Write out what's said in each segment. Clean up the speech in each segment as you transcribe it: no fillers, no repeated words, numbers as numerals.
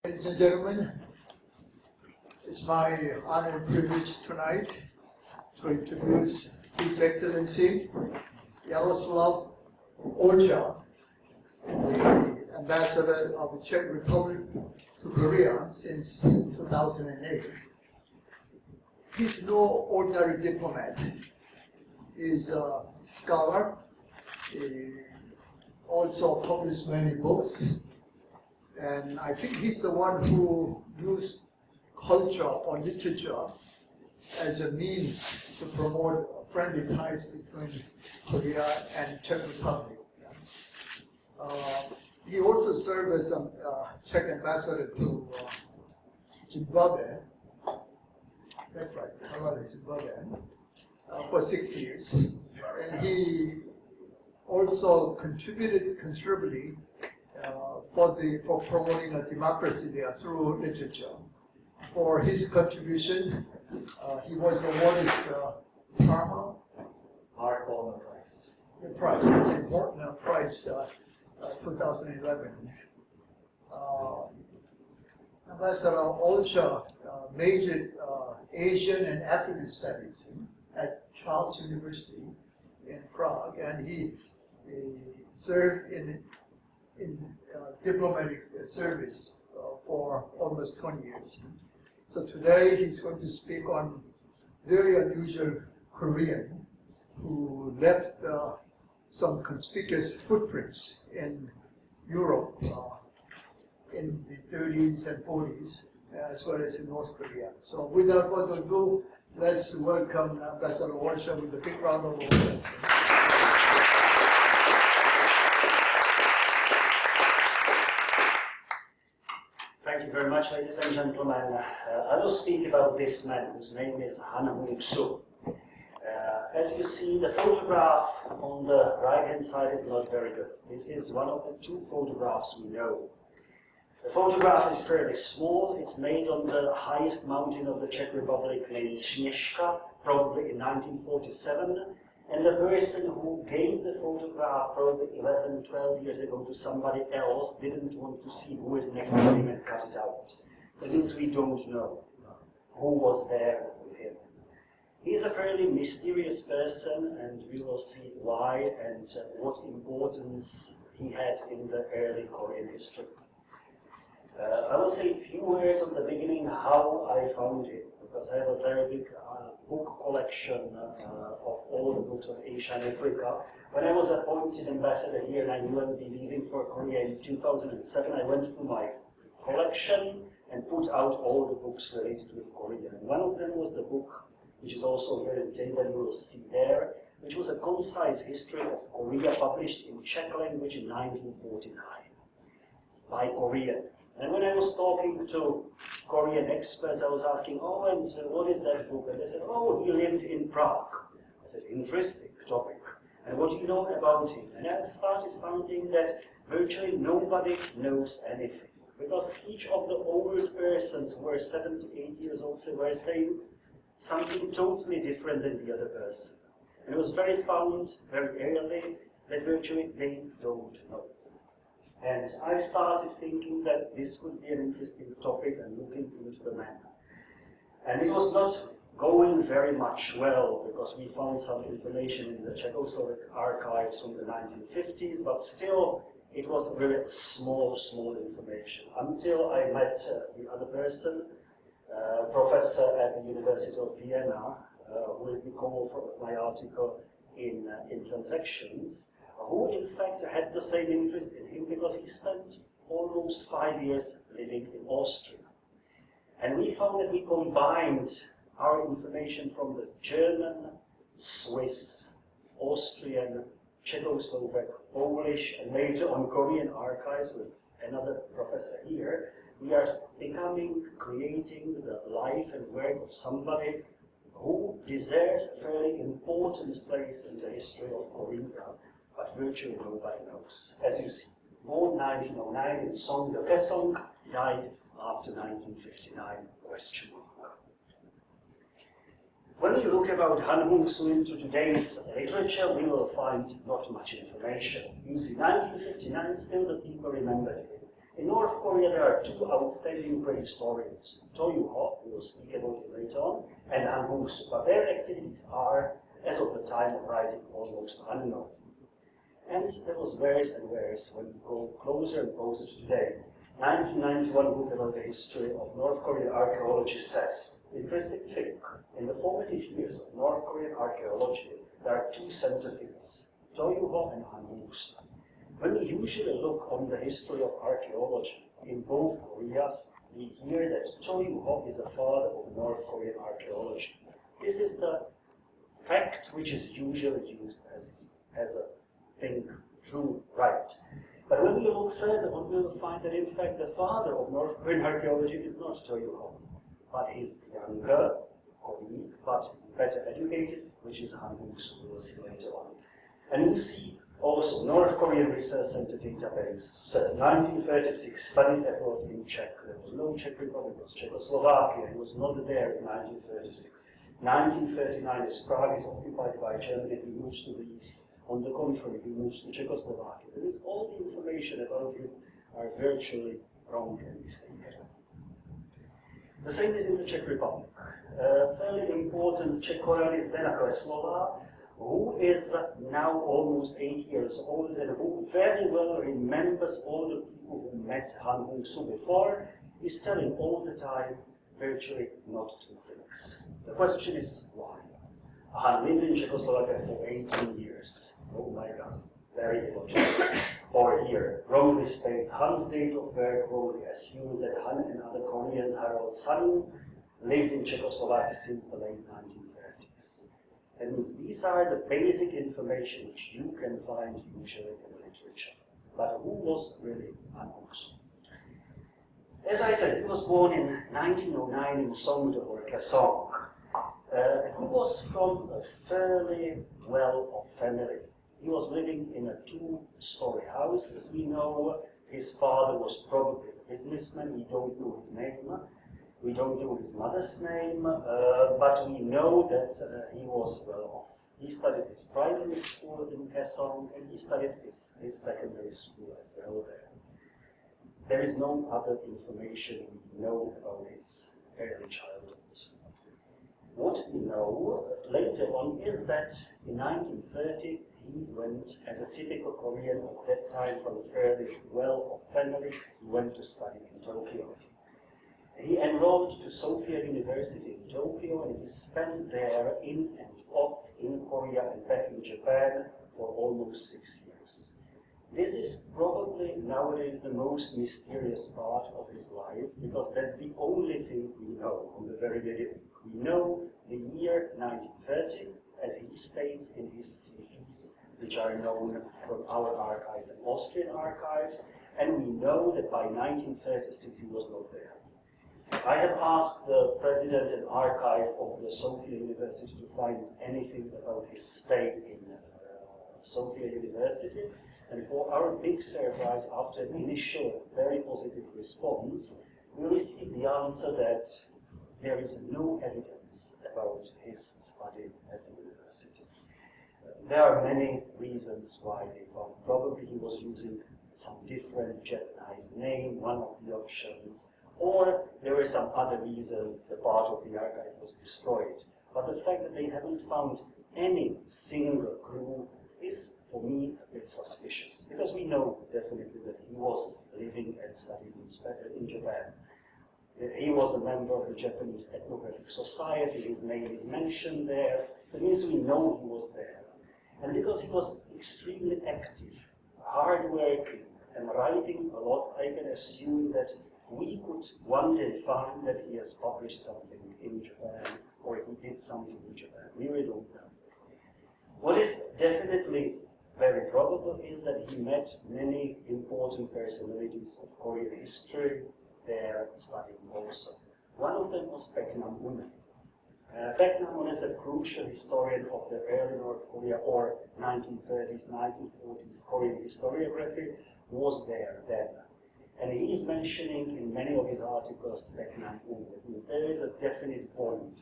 Ladies and gentlemen, it's my honor and privilege tonight to introduce His Excellency Jaroslav Olša, the Ambassador of the Czech Republic to Korea since 2008. He's no ordinary diplomat. He's a scholar. He also published many books. And I think he's the one who used culture or literature as a means to promote friendly ties between Korea and Czech Republic. He also served as a Czech ambassador to Zimbabwe. That's right, Zimbabwe, for 6 years. And he also contributed considerably for promoting a democracy there through literature. For his contribution, he was awarded the Karma Prize. The prize, it's important prize, 2011. Ambassador Olša majored Asian and African Studies at Charles University in Prague, and he served in diplomatic service for almost 20 years. So today he's going to speak on very unusual Korean who left some conspicuous footprints in Europe in the 30s and 40s, as well as in North Korea. So without further ado, let's welcome Ambassador Olša with a big round of applause. Thank you very much, ladies and gentlemen. I will speak about this man whose name is Han Hŭng-su. As you see, the photograph on the right-hand side is not very good. This is one of the two photographs we know. The photograph is fairly small. It's made on the highest mountain of the Czech Republic named Sněžka, probably in 1947. And the person who gave the photograph probably 11, 12 years ago to somebody else didn't want to see who is next to him and cut it out. That means we don't know who was there with him. He's a fairly mysterious person, and we will see why and what importance he had in the early Korean history. I will say a few words at the beginning how I found him, because I have a very big book collection of all the books of Asia and Africa. When I was appointed ambassador here and I knew I would be leaving for Korea in 2007, I went through my collection and put out all the books related with Korea. And one of them was the book, which is also here in the table, you will see there, which was a concise history of Korea published in Czech language in 1949 by Korean. And when I was talking to Korean experts, I was asking, oh, and what is that book? And they said, oh, he lived in Prague. I said, interesting topic. And what do you know about him? And I started finding that virtually nobody knows anything. Because each of the older persons who were 7 to 8 years old were saying something totally different than the other person. And it was very found very early that virtually they don't know. And I started thinking that this could be an interesting topic and looking into the man. And it was not going very much well, because we found some information in the Czechoslovak archives from the 1950s, but still it was really small information. Until I met the other person, professor at the University of Vienna, who is the call for my article in Transactions, who in fact had the same interest in him because he spent almost 5 years living in Austria. And we found that we combined our information from the German, Swiss, Austrian, Czechoslovak, Polish, and later on Korean archives with another professor here. We are creating the life and work of somebody who deserves a very important place in the history of Korea, but virtually nobody knows. As you see, born 1909 in Seong, died after 1959, question mark. When you look about Han Hŭng-su into today's literature, we will find not much information. You see, 1959, still the people remember him. In North Korea, there are two outstanding prehistorians, Cho Yu-ho, we will speak about it later on, and Han Hŭng-su, but their activities are, as of the time of writing, almost unknown. And there was various and various when we go closer and closer to today. 1991 book about the history of North Korean archaeology says, interesting thing, in the formative years of North Korean archaeology, there are two center figures, Cho Yu-ho and Han Hŭng-su. When we usually look on the history of archaeology in both Koreas, we hear that Cho Yu-ho is the father of North Korean archaeology. This is the fact which is usually used as a thing true, right. But when we look further on, we will find that in fact the father of North Korean archaeology is not Cho Yu-ho, but his younger colleague, but better educated, which is Han Hŭng-su, we will see later on. And you see also North Korean Research Center database said 1936 studied abroad in Czech. There was no Czech Republic, it was Czechoslovakia, it was not there in 1936. 1939 as Prague is occupied by Germany, he moves to the east. On the contrary, he moves to Czechoslovakia. There is all the information about him are virtually wrong and mistaken. The same is in the Czech Republic. Fairly important Czech Korean is Dana Kreslova, who is now almost 8 years old and who very well remembers all the people who met Han Hŭng-su before, is telling all the time virtually not two things. The question is why? Han lived in Czechoslovakia for 18 years. Oh my God, very illogical. Or here, wrongly stated Han's date of birth, wrongly assumes that Han and other Koreans, Harold's son, lived in Czechoslovakia since the late 1930s. That means these are the basic information which you can find usually in the literature. But who was really Han Hŭng-su? As I said, he was born in 1909 in Songdo or Kaesong. He was from a fairly well-off family. He was living in a two-story house. As we know, his father was probably a businessman. We don't know his name. We don't know his mother's name, but we know that he was well off. He studied his primary school in Kaesong, and he studied his secondary school as well there. There is no other information we know about his early childhood. What we know later on is that in 1930 he went, as a typical Korean of that time from a fairly well-off family, he went to study in Tokyo. He enrolled to Sophia University in Tokyo and he spent there in and off in Korea and back in Japan for almost 6 years. This is probably nowadays the most mysterious part of his life because that's the only thing we know from the very beginning. We know the year 1930 as he states in his CVs, which are known from our archives and Austrian archives, and we know that by 1936 he was not there. I have asked the president and archive of the Sophia University to find anything about his stay in Sophia University, and for our big surprise, after an initial very positive response, we received the answer that there is no evidence about his study at the university. There are many reasons why they found. Probably he was using some different Japanese name, one of the options, or there were some other reasons the part of the archive was destroyed. But the fact that they haven't found any single clue is, for me, a bit suspicious, because we know definitely that he was living and studying in Japan. He was a member of the Japanese Ethnographic Society, his name is mentioned there, that means we know he was there. And because he was extremely active, hard-working, and writing a lot, I can assume that we could one day find that he has published something in Japan, or he did something in Japan. We really don't know. What is definitely very probable is that he met many important personalities of Korean history there studying also. One of them was Baek Nam-un. Baek Nam-un is a crucial historian of the early North Korea or 1930s, 1940s Korean historiography, who was there then. And he is mentioning in many of his articles Baek Nam-un. There is a definite point,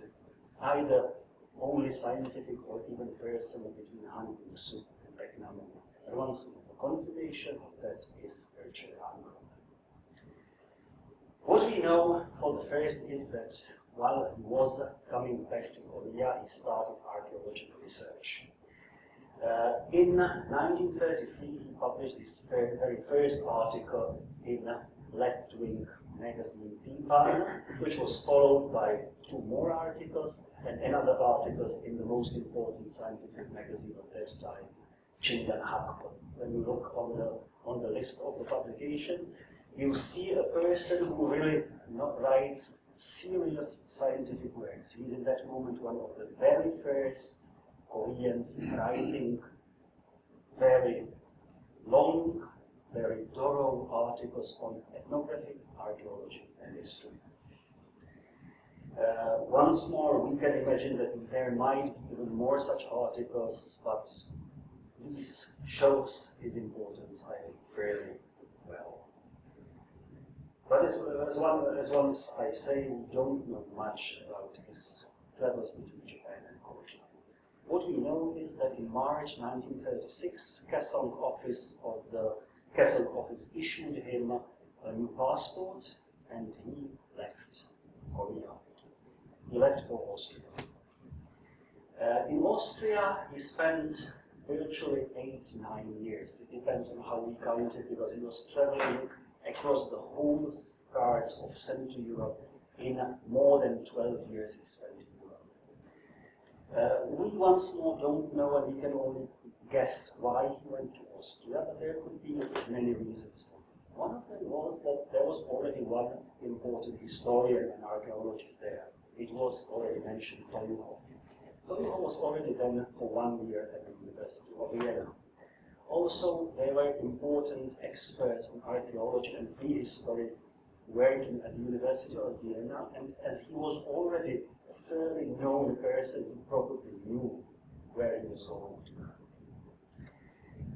either only scientific or even personal, between Han Hŭng-su and Baek Nam-un. And once the confirmation of that is virtually unknown. What we know for the first is that while he was coming back to Korea, he started archaeological research. In 1933, he published his very first article in left-wing magazine People, which was followed by 2 more articles and another article in the most important scientific magazine of that time, Hakpo. When you look on the list of the publication, you see a person who really writes serious scientific works. He is in that moment one of the very first Koreans writing very long, very thorough articles on ethnography, archaeology, and history. Once more, we can imagine that there might be even more such articles, but this shows his importance, I think, fairly well. But as once I say, we don't know much about his travels between Japan and Korea. What we know is that in March 1936, Kaesong office issued him a new passport, and he left Korea. He left for Austria. In Austria, he spent virtually 8-9 years. It depends on how we count it, because he was traveling across the whole parts of Central Europe. In more than 12 years he spent in Europe. We once more don't know, and we can only guess why he went to Austria, but there could be many reasons. One of them was that there was already one important historian and archaeologist there. It was already mentioned, Toyuho. Toyuho was already then for 1 year at the University of Vienna. Also, there were important experts in archaeology and prehistory working at the University of Vienna, and as he was already a fairly known person, he probably knew where he was going to go.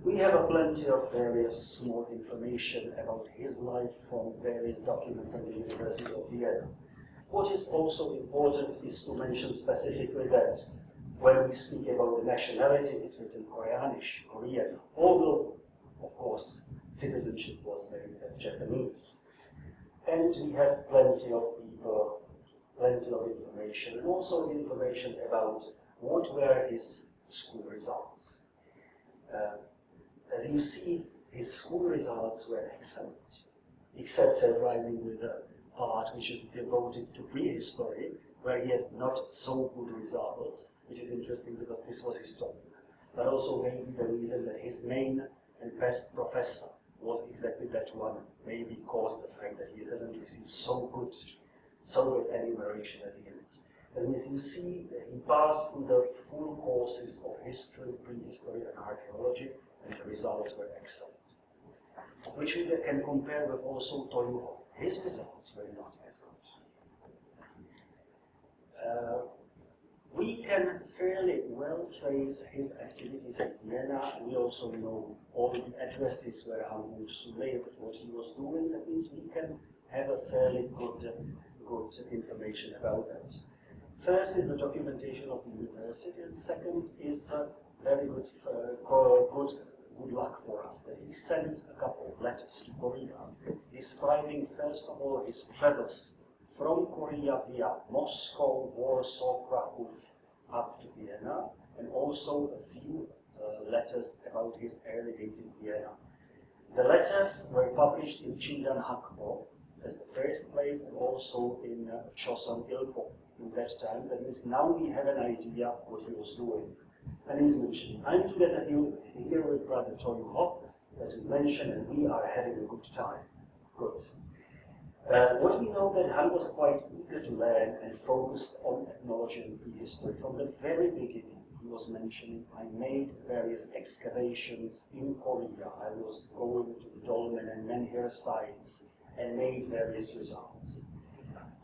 We have plenty of various small information about his life from various documents at the University of Vienna. What is also important is to mention specifically that when we speak about the nationality, it's written Korean, although, of course, citizenship was made as Japanese. And we have plenty of people, plenty of information, and also information about what were his school results. As you see, his school results were excellent, except rising with the part which is devoted to prehistory, where he had not so good results, which is interesting because this was his topic. But also maybe the reason that his main and best professor was exactly that one, maybe caused the fact that he hasn't received so good enumeration at the end. And as you see, he passed through the full courses of history, prehistory, and archaeology, and the results were excellent. Which we can compare with also Toyuho. His results were not as good. We can fairly well trace his activities at Vienna. We also know all the addresses where Han Hŭng-su lived, what he was doing. That means we can have a fairly good information about that. First is the documentation of the university, and second is very good luck for us that he sent a couple of letters to Korea describing first of all his travels from Korea via Moscow, Warsaw, Krakow up to Vienna, and also a few letters about his early days in Vienna. The letters were published in Hakpo as the first place, and also in Choson Ilpo in that time. That means now we have an idea what he was doing. And he's mentioned, I'm together here with Brother Toyuho, as we mentioned, and we are having a good time. Good. What we know that Han was quite eager to learn and focused on ethnology and prehistory. From the very beginning, he was mentioning, I made various excavations in Korea. I was going to the dolmen and menhir sites and made various results.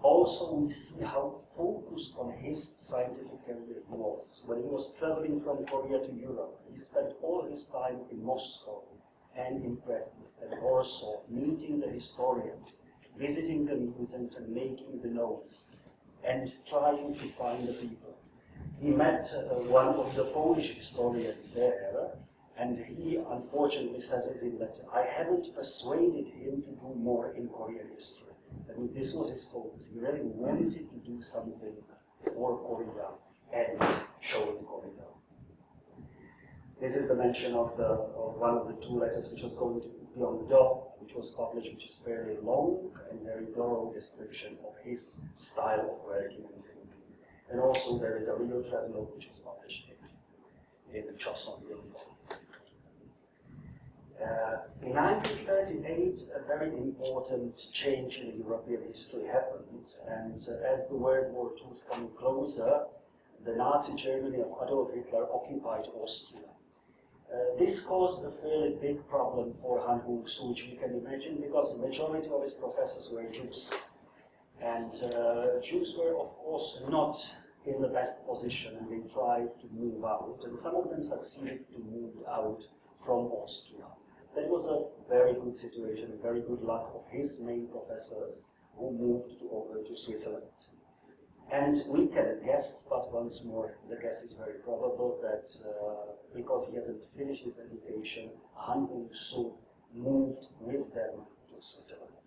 Also, we see how focused on his scientific career he was. When he was traveling from Korea to Europe, he spent all his time in Moscow and in Prague and Warsaw, meeting the historians, visiting the museums and making the notes, and trying to find the people. He met one of the Polish historians there, and he unfortunately says it in letter, I haven't persuaded him to do more in Korean history. I mean, this was his focus. He really wanted to do something for Korea and show it Korea. This is the mention of one of the two letters which was going to be on the door, which was published, which is fairly long and very thorough description of his style of working and thinking. And also there is a real travelogue which was published in the Czechoslovakia. In 1938, a very important change in European history happened, and as the World War II was coming closer, the Nazi Germany of Adolf Hitler occupied Austria. This caused a fairly big problem for Han Hŭng-su, which you can imagine, because the majority of his professors were Jews. And Jews were, of course, not in the best position, and they tried to move out, and some of them succeeded to move out from Austria. That was a very good situation, a very good luck of his main professors who moved over to Switzerland. And we can guess, but once more, the guess is very probable that because he hasn't finished his education, Han Hŭng-su moved with them to Switzerland.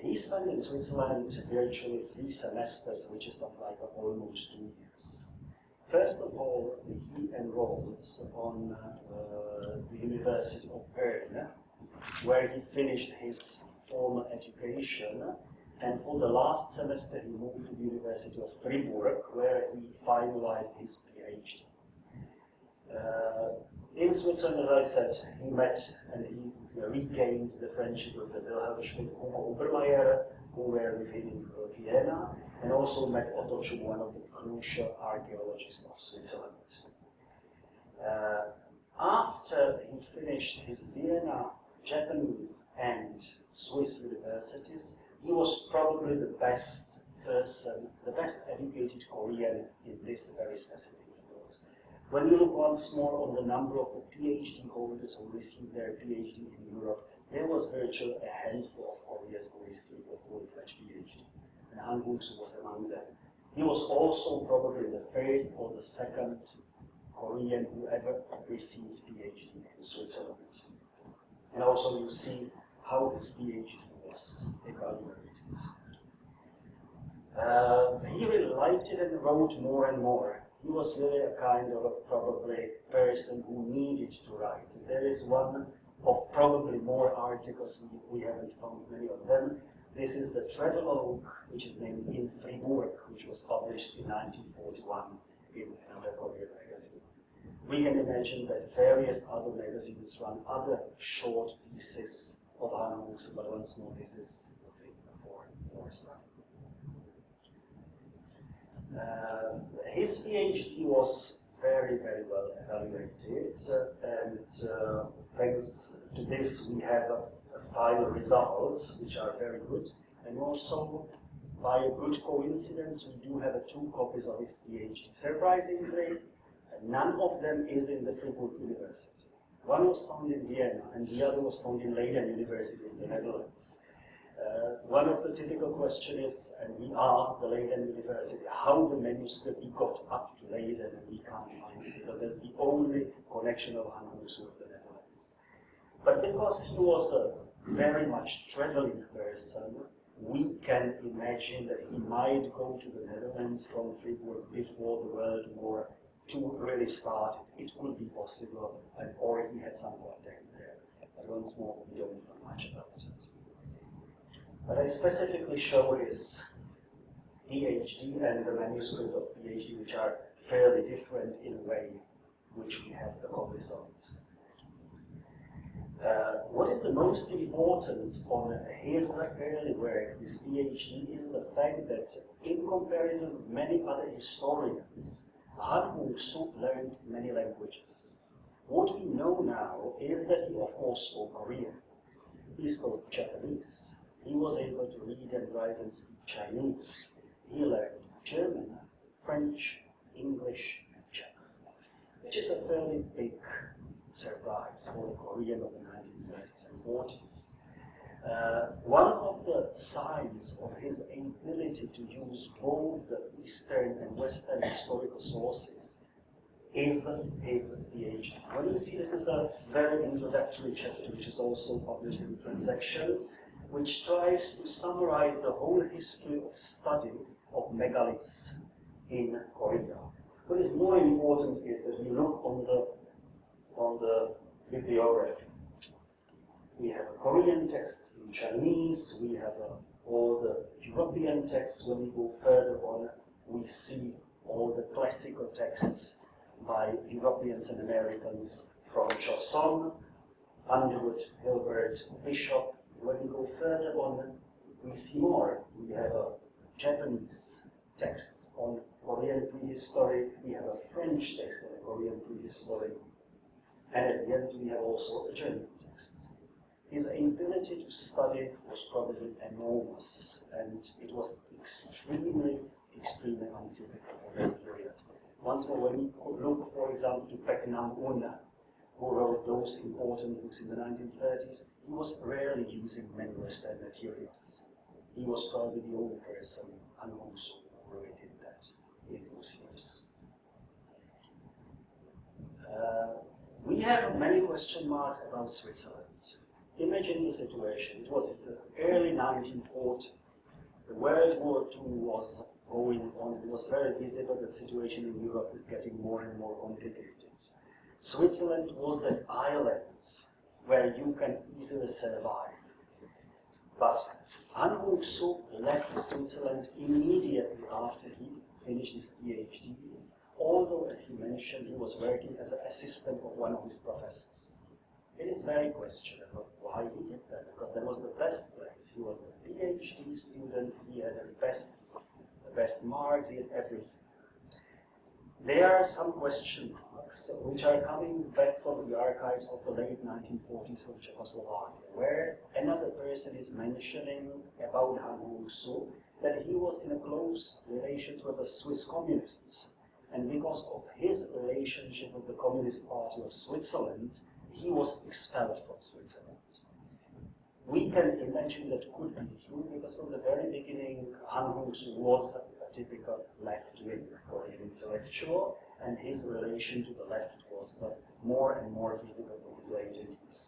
He spent in Switzerland virtually 3 semesters, which is something like almost 2 years. First of all, he enrolled on the University of Bern, where he finished his formal education, and for the last semester he moved to the University of Fribourg, where he finalized his PhD. In Switzerland, as I said, he met and he regained the friendship with the Wilhelm Schmidt, Hugo Obermeier, who were with him in Vienna, and also met Otto Chu, one of the crucial archaeologists of Switzerland. After he finished his Vienna, Japanese, and Swiss universities, he was probably the best person, the best educated Korean in this very specific field. When you look once more on the number of the PhD holders who received their PhD in Europe, there was virtually a handful of Koreans who received a full-fledged PhD, and Han Hŭng-su was among them. He was also probably the first or the second Korean who ever received PhD in Switzerland. And also you see how his PhD was evaluated. He really liked it and wrote more and more. He was really a kind of a probably person who needed to write. There is one of probably more articles, we haven't found many of them. This is the travelogue, which is named In Fribourg, which was published in 1941 in another Korean magazine. We can imagine that various other magazines run other short pieces of Han Hŭng-su, but once more, this is the thing for study. His PhD was very, very well evaluated, and thanks to this we have final results, which are very good, and also by a good coincidence we do have 2 copies of his PhD. Surprisingly, none of them is in the Fribourg University. One was found in Vienna, and the other was found in Leiden University in the Netherlands. One of the typical questions is, and we asked the Leiden University how the manuscript got up to Leiden, and we can't find it, because that's the only connection of Han Hŭng-su with the Netherlands. But because he was a very much traveling person, we can imagine that he might go to the Netherlands from Fribourg before the World War II really started. It could be possible, or he had some contact there. But once more, we don't know much about it. But I specifically show his PhD and the manuscript of PhD, which are fairly different in a way, which we have the copies of. What is the most important on his early work, his PhD, is the fact that in comparison with many other historians, Han Hŭng-su learned many languages. What we know now is that he of course spoke Korean. He spoke Japanese. He was able to read and write and speak Chinese. He learned German, French, English, and Czech, which is a fairly big surprise for the Korean of the 1930s and 40s. One of the signs of his ability to use both the Eastern and Western historical sources is his PhD. When you see, this is a very introductory chapter, which is also published in Transactions, which tries to summarize the whole history of study of megaliths in Korea. What is more important is that we look on the bibliography. We have a Korean text in Chinese, we have all the European texts. When we go further on, we see all the classical texts by Europeans and Americans from Joseon, Underwood, Hilbert, Bishop. When we go further on, we see more. We have a Japanese text on Korean prehistory, we have a French text on Korean prehistory, and at the end we have also a German text. His ability to study was probably enormous, and it was extremely untypical for that period. Once more, when we look, for example, to Baek Nam-un, who wrote those important books in the 1930s, he was rarely using many Western materials. He was probably the only person, Han Hŭng-su, who really did that in those years. We have many question marks about Switzerland. Imagine the situation. It was the early 1940s. The World War II was going on. It was very visible that the situation in Europe is getting more and more complicated. Switzerland was that island where you can easily survive. But Han Hŭng-su left Switzerland immediately after he finished his PhD, although, as he mentioned, he was working as an assistant of one of his professors. It is very questionable why he did that, because that was the best place. He was a PhD student, he had the best marks, he had everything. There are some question marks which are coming back from the archives of the late 1940s of Czechoslovakia, where another person is mentioning about Han Hŭng-su that he was in a close relations with the Swiss communists, and because of his relationship with the Communist Party of Switzerland, he was expelled from Switzerland. We can imagine that could be true because from the very beginning, Han Hŭng-su was a typical left-wing Korean intellectual, and his relation to the left was more and more visible in his later years.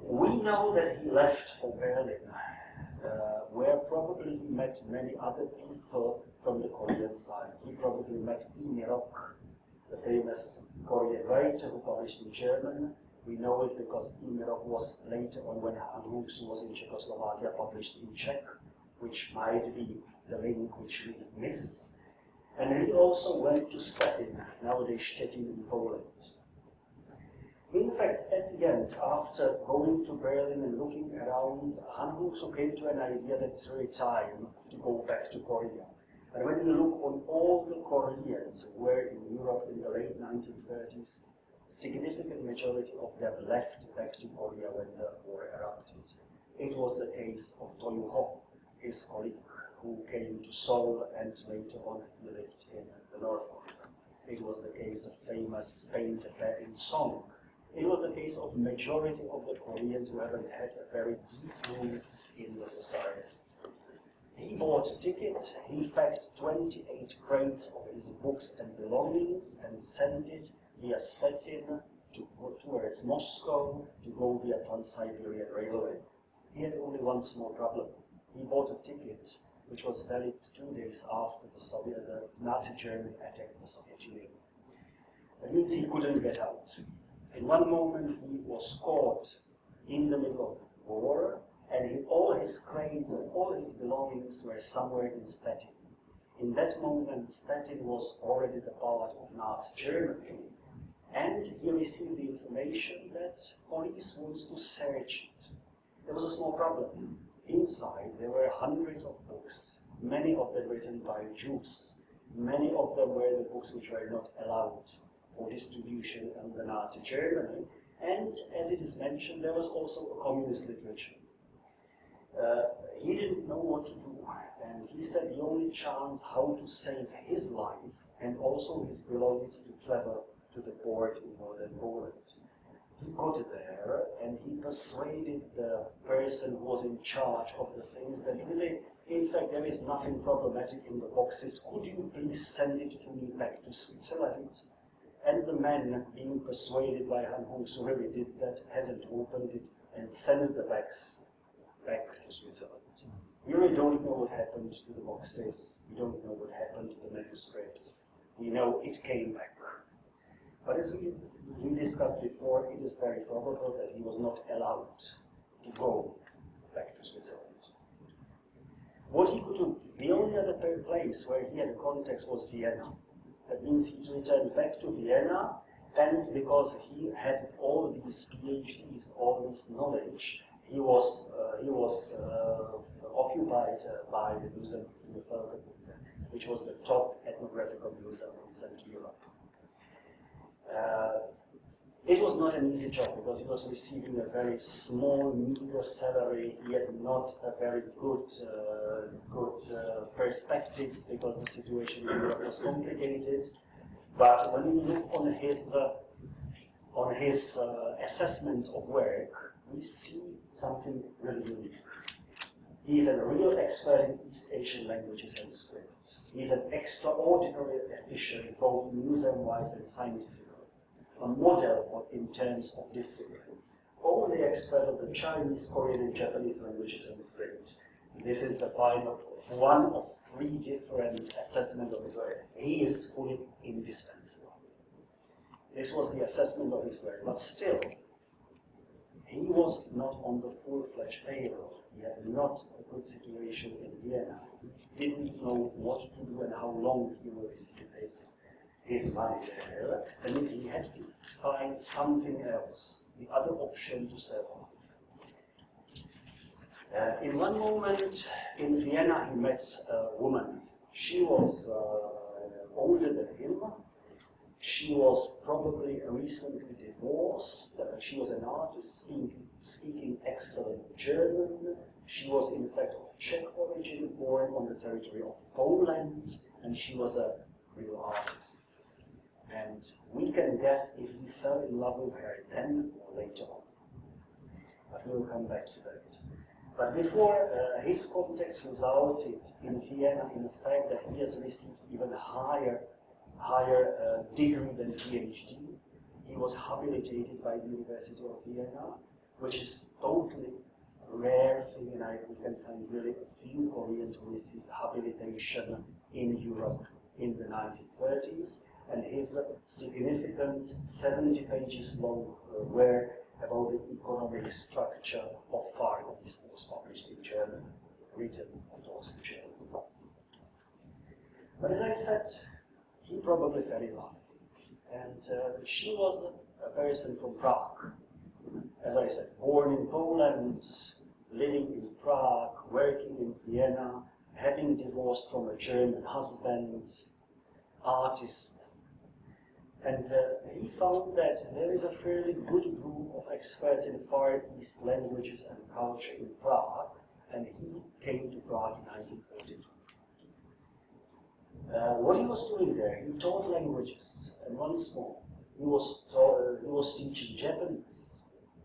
We know that he left for Berlin, where probably he met many other people from the Korean side. He probably met Imi Rock, the famous Korean writer who published in German. We know it because Imi Rock was later on, when Han Hŭng-su was in Czechoslovakia, published in Czech, which might be the link which we miss. And he also went to Stettin, nowadays Stettin in Poland. In fact, at the end, after going to Berlin and looking around, Han Hŭng-su came to an idea that it's really time to go back to Korea. And when you look on all the Koreans who were in Europe in the late 1930s, significant majority of them left back to Korea when the war erupted. It was the case of To Yoo-ho, his colleague, who came to Seoul and later on he lived in the North Korea. It was the case of famous painter Bae In-sung. It was the case of majority of the Koreans who haven't had a very deep roots in the society. He bought a ticket, he packed 28 crates of his books and belongings and sent it via Stettin towards Moscow to go via Trans-Siberian Railway. He had only one small problem. He bought a ticket which was valid 2 days after the Nazi Germany attacked the Soviet Union. That means he couldn't get out. In one moment he was caught in the middle of the war, and all his crates and all his belongings were somewhere in Stettin. In that moment, Stettin was already the part of Nazi Germany, and he received the information that police wants to search it. There was a small problem. Inside there were hundreds of books, many of them written by Jews. Many of them were the books which were not allowed for distribution in the Nazi Germany, and as it is mentioned, there was also a communist literature. He didn't know what to do, and he said the only chance how to save his life and also his belongings to travel to the port in northern Poland. He got there and he persuaded the person who was in charge of the things that really, in fact, there is nothing problematic in the boxes. Could you please send it to me back to Switzerland? And the man, being persuaded by Han Hŭng-su, really did that, hasn't opened it, and sent the bags back to Switzerland. We really don't know what happened to the boxes. We don't know what happened to the manuscripts. We know it came back. But as we discussed before, it is very probable that he was not allowed to go back to Switzerland. What he could do, the only other place where he had a contact was Vienna. That means he returned back to Vienna, and because he had all these PhDs, all this knowledge, he was occupied by the Museum in the Völkerkunde, which was the top ethnographical museum in Central Europe. It was not an easy job because he was receiving a very small, meager salary. He had not a very good perspectives because the situation in Europe was complicated. But when you look on his assessment of work, we see something really unique. He is a real expert in East Asian languages and scripts. He is an extraordinarily efficient, both museum-wise and scientifically. A model in terms of discipline. Only expert of the Chinese, Korean, and Japanese languages and scripts. This is the final one of 3 different assessments of his work. He is fully indispensable. This was the assessment of his work, but still, he was not on the full-fledged payroll. He had not a good situation in Vienna. He didn't know what to do and how long he would receive his money there, and he had to find something else, the other option to survive. In one moment in Vienna, he met a woman. She was older than him. She was probably recently divorced. She was an artist speaking excellent German. She was in fact of Czech origin, born on the territory of Poland, and she was a real artist. And we can guess if he fell in love with her then or later on. But we'll come back to that. But before his contacts resulted in Vienna in the fact that he has received even a higher degree than PhD. He was habilitated by the University of Vienna, which is totally rare thing, and we can find really a few Koreans who received habilitation in Europe in the 1930s. And his significant 70 pages long work about the economic structure of Far East was published in German, written of course in German. But as I said, he probably fell in love. And she was a person from Prague. As I said, born in Poland, living in Prague, working in Vienna, having divorced from a German husband, artist. And he found that there is a fairly good group of experts in Far East languages and culture in Prague, and he came to Prague in 1942. What he was doing there, he taught languages, and once more, he was teaching Japanese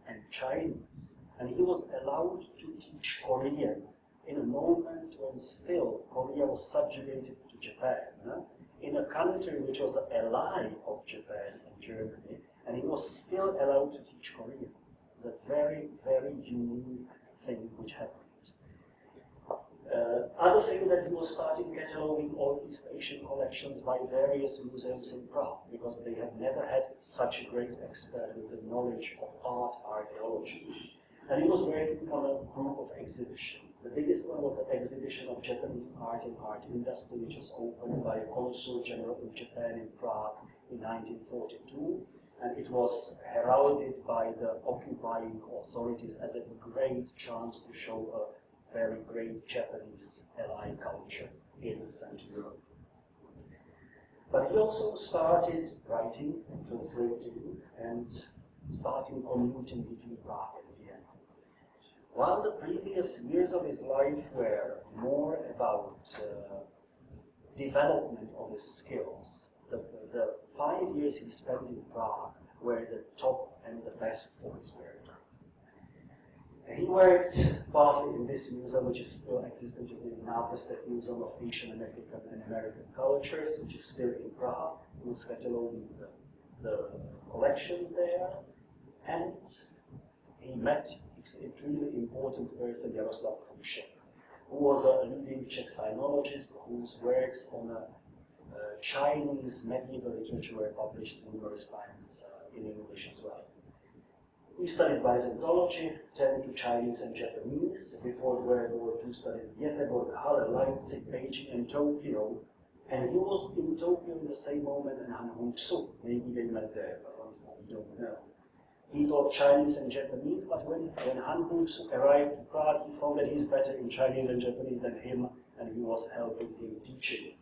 and Chinese, and he was allowed to teach Korean in a moment when still Korea was subjugated to Japan. In a country which was an ally of Japan and Germany, and he was still allowed to teach Korean. The very, very unique thing which happened. Other thing that he was starting cataloging all East Asian collections by various museums in Prague, because they had never had such a great expert with the knowledge of art archaeology. And he was working on a group of exhibitions. The biggest one was the exhibition of Japanese art and art industry, which was opened by a consul general in Japan in Prague in 1942. And it was heralded by the occupying authorities as a great chance to show a very great Japanese ally culture in Central Europe. But he also started writing, translating, and starting commuting between Prague and Vienna. While the previous years of his life were more about development of his skills, the 5 years he spent in Prague were the top and the best for his work. He worked partly in this museum, which is still existent in the State Museum of Asian and African and American Cultures, which is still in Prague. He was cataloging the collection there, and he met really important person, Jaroslav Olša, who was a leading Czech sinologist whose works on Chinese medieval literature were published numerous times in English as well. We studied Byzantology, turned to Chinese and Japanese. Before World War II, studied Göteborg, Halle, Leipzig, Beijing, and Tokyo. And he was in Tokyo in the same moment as Han Hŭng-su. Maybe they met there, but honestly, we don't know. He taught Chinese and Japanese, but when Han Hŭng-su arrived to Prague, he found that he's better in Chinese and Japanese than him, and he was helping him teaching.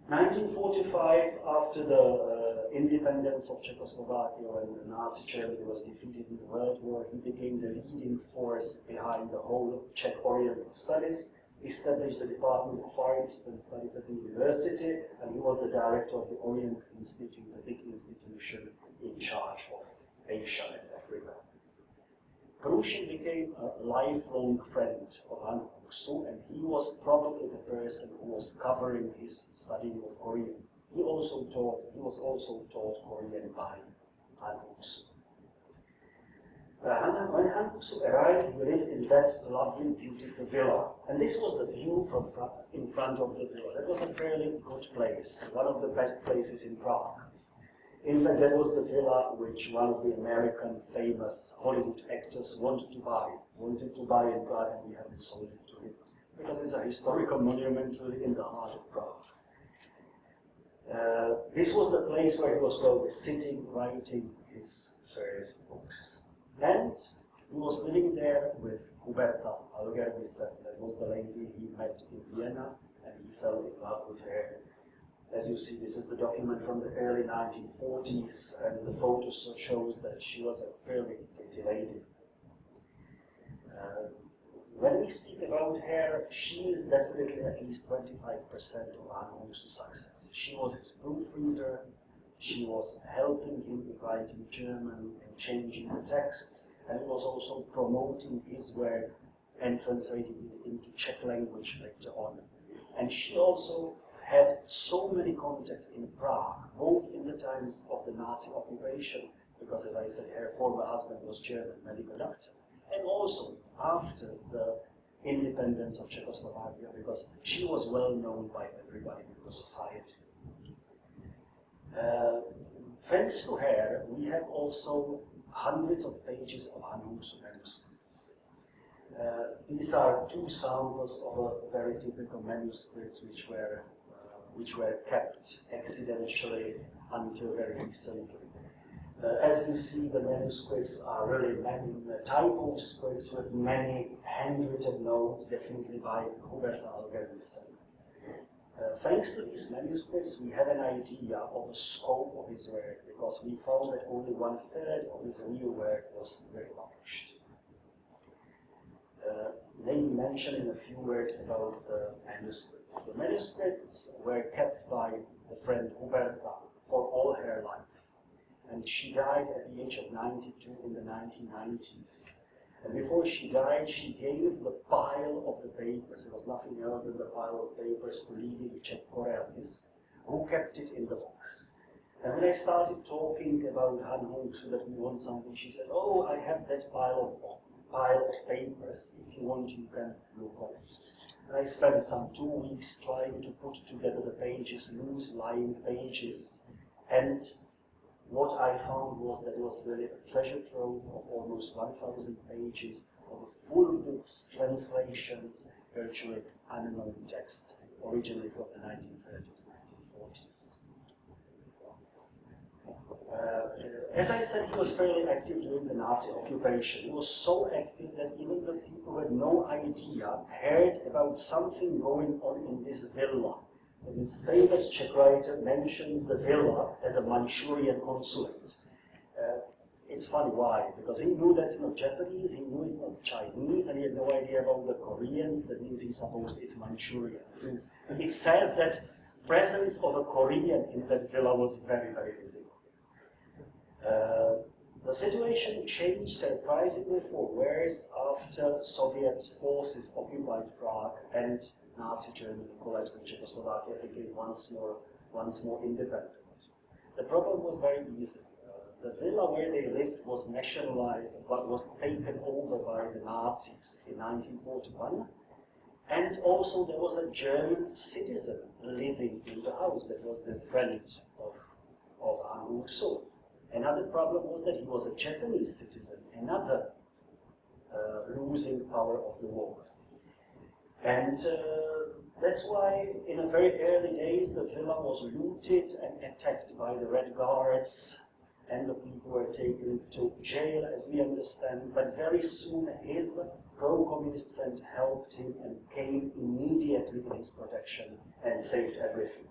1945, after the independence of Czechoslovakia and Nazi Germany was defeated in the World War, he became the leading force behind the whole Czech Oriental Studies, established the Department of Far Eastern Studies at the university, and he was the director of the Orient Institute, a big institution in charge of Asia and Africa. Prushin became a lifelong friend of Han Hŭng-su, and he was probably the person who was covering his studying of Korean. He was also taught Korean by Han Hŭng-su. When Han Hŭng-su arrived, he lived in that lovely, beautiful villa. And this was the view from in front of the villa. That was a fairly good place, one of the best places in Prague. In fact, that was the villa which one of the American famous Hollywood actors wanted to buy in Prague, and we haven't sold it to him. Because it's a historical monument really in the heart of Prague. This was the place where he was probably sitting, writing his first books. And he was living there with Huberta Algervis, that was the lady he met in Vienna, and he fell in love with her. As you see, this is the document from the early 1940s, and the photo shows that she was a fairly pretty lady. When we speak about her, she is definitely at least 25% of Han Hŭng-su's success. She was his proofreader, she was helping him in writing German and changing the text, and he was also promoting his work and translating it into Czech language later on. And she also had so many contacts in Prague, both in the times of the Nazi occupation, because as I said, her former husband was German medical doctor, and also after the independence of Czechoslovakia, because she was well known by everybody in the society. Thanks to her, we have also hundreds of pages of Han Hŭng-su manuscripts. These are two samples of a very typical manuscripts which were kept accidentally until very recently. As you see, the manuscripts are really many typo scripts with many handwritten notes, definitely by Huberta Algervis. Thanks to these manuscripts, we have an idea of the scope of his work, because we found that only 1/3 of his real work was very published. Maybe mentioning a few words about the manuscripts. The manuscripts were kept by the friend Huberta for all her life, and she died at the age of 92 in the 1990s. And before she died, she gave the pile of the papers, there was nothing else than the pile of papers, to leading Czech Koreanists, who kept it in the box. And when I started talking about Han Hŭng-su, that we want something, she said, "Oh, I have that pile of papers. If you want, you can look on it." And I spent some 2 weeks trying to put together the pages, loose lying pages, and what I found was that it was really a treasure trove of almost 1,000 pages of full books, translations, virtually unknown text, originally from the 1930s, 1940s. As I said, he was fairly active during the Nazi occupation. He was so active that even the people who had no idea heard about something going on in this villa. And this famous Czech writer mentions the villa as a Manchurian consulate. It's funny why, because he knew that it's not Japanese, he knew it's not Chinese, and he had no idea about the Koreans. That means he supposed it's Manchurian. And it says that presence of a Korean in that villa was very, very visible. The situation changed surprisingly for years after Soviet forces occupied Prague and Nazi Germany collapsed and Czechoslovakia became once more independent. The problem was very easy. the villa where they lived was nationalized, but was taken over by the Nazis in 1941. And also there was a German citizen living in the house that was the friend of Han Hŭng-su. Another problem was that he was a Japanese citizen, another losing power of the war. And that's why in the very early days the villa was looted and attacked by the Red Guards, and the people were taken to jail, as we understand. But very soon his pro-communist friend helped him and came immediately in his protection and saved everything.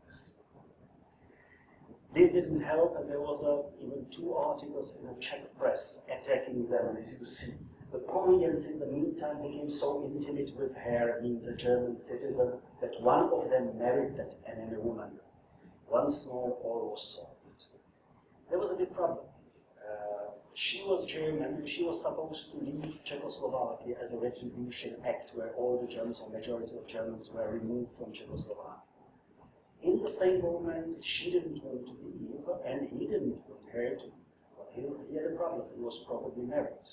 This didn't help, and there was even 2 articles in the Czech press attacking them, as you see. The Koreans in the meantime became so intimate with her, means a German citizen, that one of them married that enemy woman. Once more, all was solved. There was a big problem. She was German, and she was supposed to leave Czechoslovakia as a retribution act where all the Germans, or majority of Germans, were removed from Czechoslovakia. In the same moment, she didn't want to leave, and he didn't want her to. But he had a problem. He was probably married.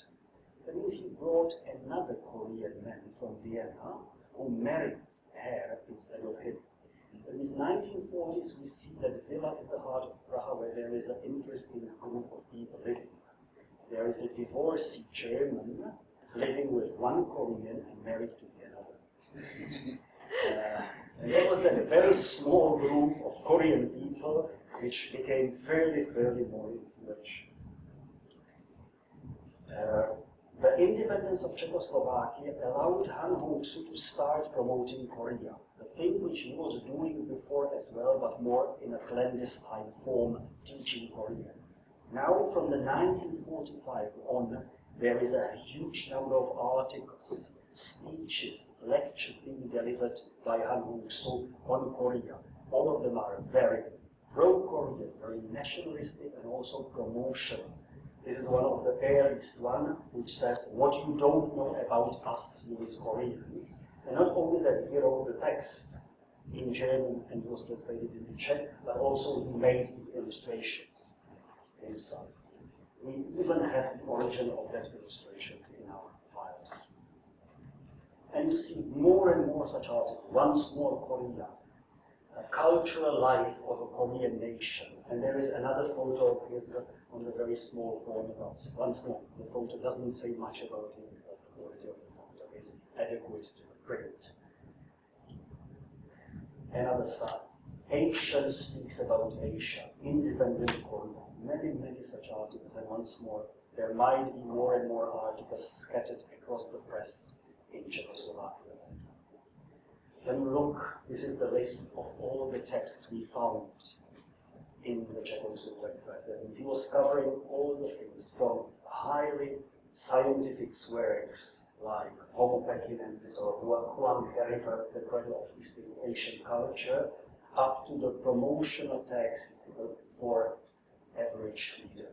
That means he brought another Korean man from Vienna who married her instead of him. In the 1940s, we see that villa at the heart of Prague, where there is an interesting group of people living. There is a divorcee German living with one Korean and married to the other. And there was a very small group of Korean people which became fairly more influential. The independence of Czechoslovakia allowed Han Hŭng-su to start promoting Korea, the thing which he was doing before as well, but more in a clandestine form, teaching Korean. Now, from the 1945 on, there is a huge number of articles, speeches, lectures being delivered by Han Hŭng-su on Korea. All of them are very pro-Korean, very nationalistic, and also promotional. This is one of the earliest one, which says, what you don't know about us, means Koreans. And not only that he wrote the text in German and was translated into Czech, but also he made the illustrations himself. We even have the origin of that illustration in our files. And you see more and more such articles. Once more Korea, a cultural life of a Korean nation. And there is another photo of his on the very small form about. Once more, the photo doesn't say much about him, but the quality of the photo is adequate to print. Another side. Asia speaks about Asia, independent Korea. Many such articles, and once more, there might be more and more articles scattered across the press in Czechoslovakia. Then look, this is the list of all the texts we found in the Czechoslovakia. And he was covering all the things from highly scientific works like Homo pekinensis or Huang Herifer, the cradle of East Asian culture, up to the promotional text for average reader.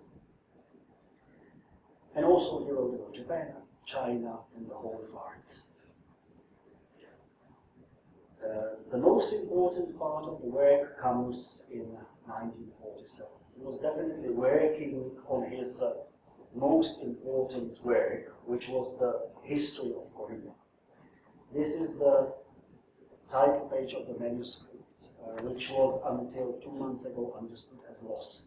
And also he wrote about Japan, China, and the whole Far East. The most important part of the work comes in 1947. He was definitely working on his most important work, which was the history of Korea. This is the title page of the manuscript, which was until 2 months ago understood as lost.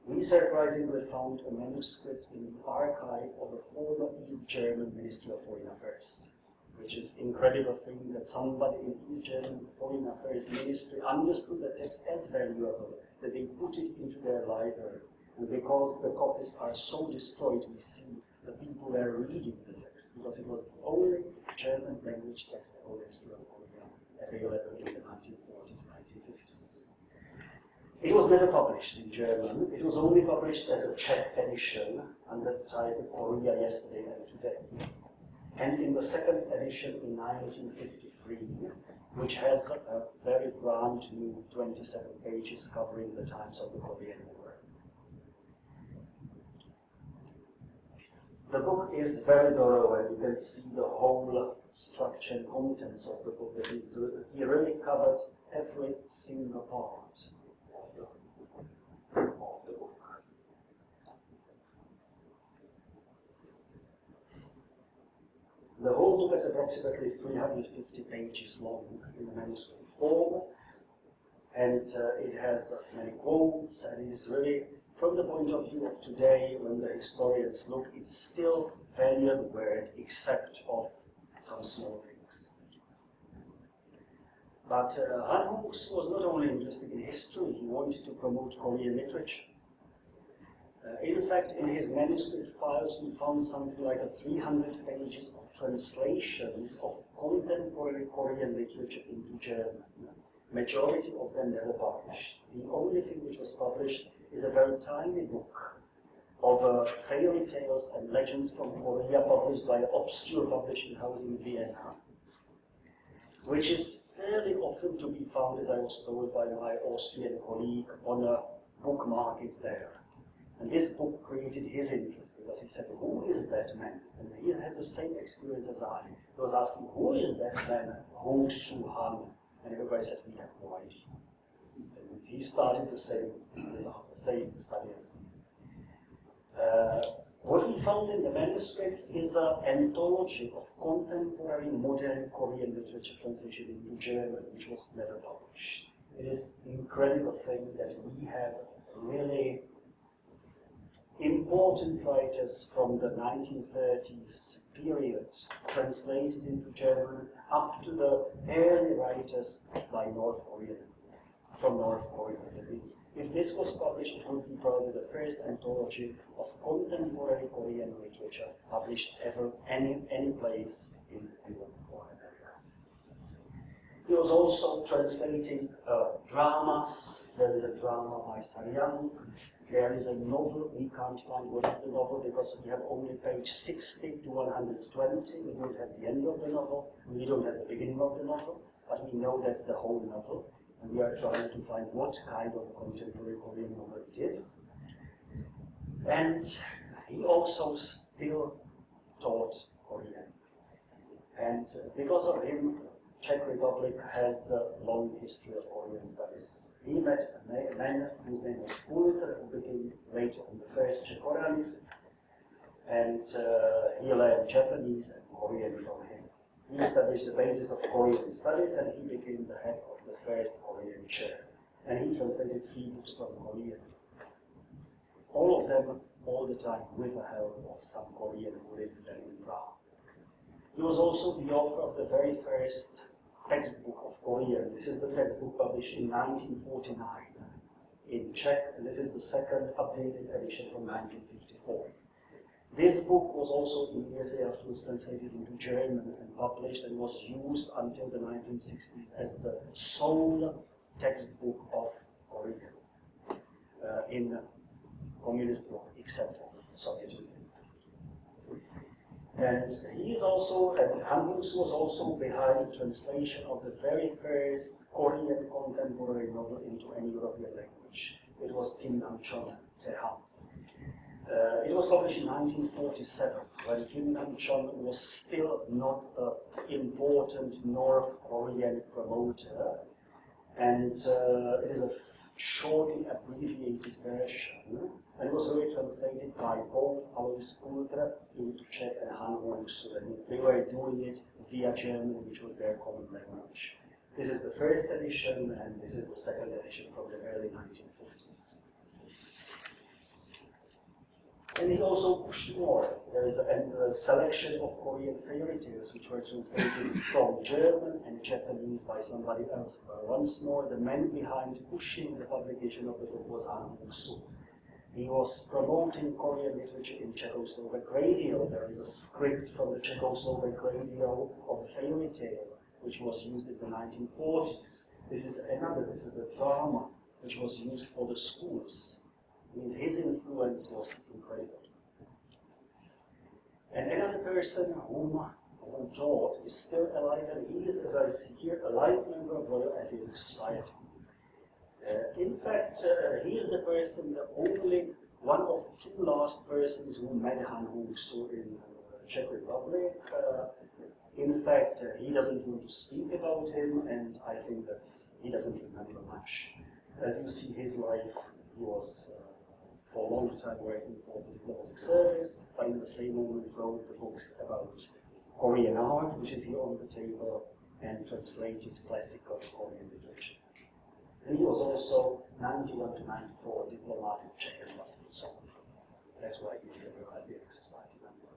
We surprisingly found a manuscript in the archive of the former East German Ministry of Foreign Affairs, which is an incredible thing that somebody in East German Foreign Affairs Ministry understood the text as valuable that they put it into their library. And because the copies are so destroyed, we see the people were reading the text, because it was the only German language text of Korea available in the 1940s, 1950s. It was never published in German. It was only published as a Czech edition under the title Korea Yesterday and Today. And in the second edition in 1953, which has a very brand new 27 pages covering the times of the Korean War. The book is very thorough, and you can see the whole structure and contents of the book. He really covered every single part of the book. The whole book is approximately 350 pages long in the manuscript form, and it has many quotes, and it is really, from the point of view of today, when the historians look, it's still fairly unaware, except of some small things. But Han Hŭng-su was not only interested in history, he wanted to promote Korean literature. In fact, in his manuscript files, we found something like 300 pages of translations of contemporary Korean literature into German. Majority of them never published. The only thing which was published is a very tiny book of fairy tales and legends from Korea, published by an obscure publishing house in Vienna, which is fairly often to be found, as I was told by my Austrian colleague, on a book market there. And this book created his interest, because he said, who is that man? And he had the same experience as I. He was asking, who is that man, Hŭng-su Han? And everybody said, we have no idea. And he started the same study. What we found in the manuscript is an anthology of contemporary modern Korean literature translated into German, which was never published. It is an incredible thing that we have really important writers from the 1930s period translated into German, up to the early writers by North Korea, from North Korea. If this was published, it would be probably the first anthology of contemporary Korean literature published ever any place in Europe or America. He was also translating dramas. There is a drama by Young. There is a novel. We can't find what is the novel because we have only page 60 to 120. We don't have the end of the novel. We don't have the beginning of the novel. But we know that's the whole novel. And we are trying to find what kind of contemporary Korean novel it is. And he also still taught Korean. And because of him, Czech Republic has the long history of Korean studies. He met a man whose name was Ulter, who became later on the first Czechoslovakian, and he learned Japanese and Korean from him. He established the basis of Korean studies, and he became the head of the first Korean chair. And he translated 3 books from Korean. All of them, all the time, with the help of some Korean who lived then in Prague. He was also the author of the very first textbook of Korean. This is the textbook published in 1949 in Czech, and this is the second updated edition from 1954. This book was also immediately afterwards translated into German and published, and was used until the 1960s as the sole textbook of Korean in communist bloc, except for the Soviet Union. And he is also, and Han Hŭng-su was also behind the translation of the very first Korean contemporary novel into any European language. It was Kim Nam-chon, Teham. It was published in 1947, when Kim Nam-chon was still not an important North Korean promoter, and it is a shortly abbreviated version, and it was really translated by both Alois Ulter into Czech and Han Hŭng-su, and they were doing it via German, which was their common language. This is the first edition, and this is the second edition from the early 1950s. And he also pushed more. There is a selection of Korean fairy tales which were translated from German and Japanese by somebody else. Once more, the man behind pushing the publication of the book was Han Hŭng-su. He was promoting Korean literature in Czechoslovak radio. There is a script from the Czechoslovak radio of a fairy tale which was used in the 1940s. This is a drama which was used for the schools. His influence was incredible. And another person who taught is still alive, and he is, as I see here, a life member of Royal Athletic Society. In fact, he is the person, the only one of 2 last persons who met Han Hŭng-su in Czech Republic. In fact, he doesn't want to speak about him, and I think that he doesn't remember much. As you see his life, he was for a long time working for the diplomatic service, but in the same moment wrote the books about Korean art, which is here on the table, and translated classical Korean literature. And he was also 91 to 94 diplomat of Czech embassy. So that's why he is a Radioactive Society member.